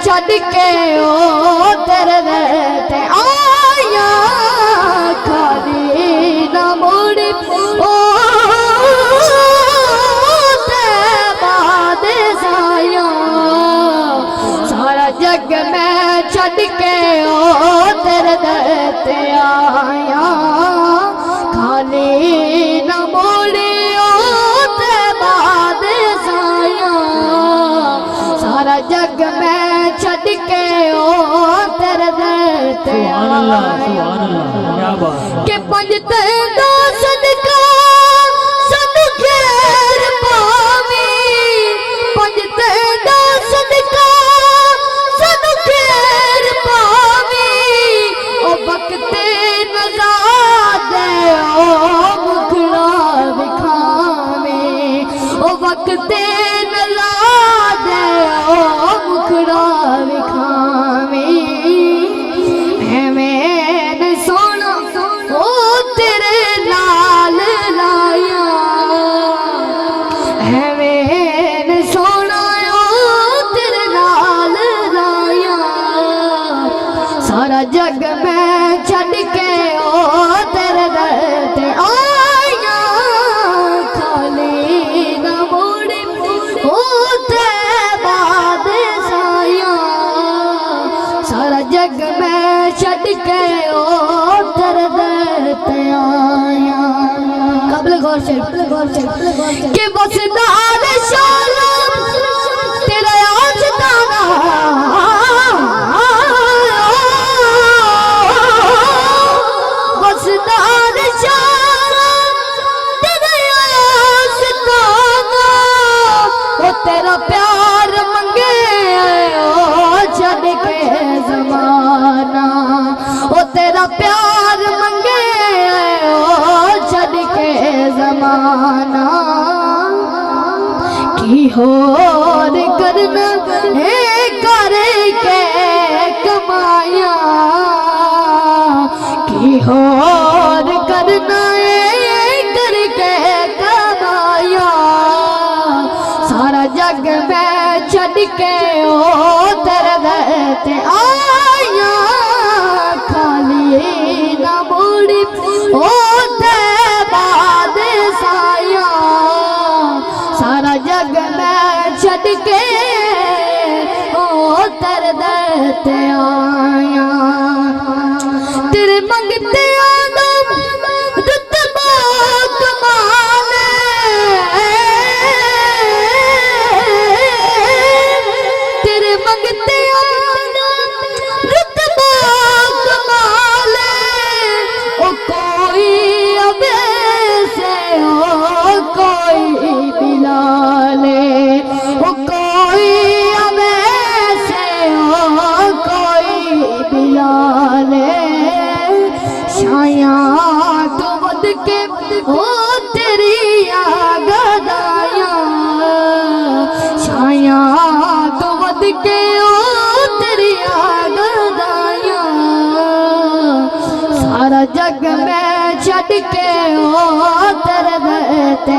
छड़ के ओ तेरे ते आया खाली ना मुड़ ओ ते बाद साया सारा जग मैं छड़ के ओ तेरे ते आया खाली ना मुड़ ओ ते बाद साया सारा जग मैं छड़ के ओ तेरे ते आया के पंजते दा सदका सानू खैर पावी पंजते दा सदका सानू खैर पावी ओ बकते नज़ाद ओ मुखड़ा विखावे ओ बकते नज़ाद ओ मुखड़ा विखावे सारा जग मैं छड़ के ओ तेरे ते आया खाली ना मुड़ ओ ते बाद साया सारा जग मैं छड़ के ओ तेरे ते आया कबल गौर से के बसदार शाला तेरा आशिकाना बसदार शाला तेरा आशिकाना वो तेरा प्यार मंगे ओ छड़ के ज़माना वो तेरा प्यार मंगे ओ छड़ के ज़माना की होर करना है करके कमाया की होर करना है करके कमाया सारा जग मैं छड़ के ओ तेरे ते आया खाली ना मुड़ ओ ते बाद साया सारा जग मैं छड़ के ओ तेरे ते आया तेरे मंगते आदम रुतबा कमाल तेरे मंगते आदम रुतबा कमाल ओ कोई अबे से ओ कोई बिलाले ओ कोई अबे से ओ कोई बिलाले शाया तो बद के ओ तेरी आगदाया शाया तो बद के ओ तेरी आगदाया सारा जग मैं छड़ के ओ तेरे ते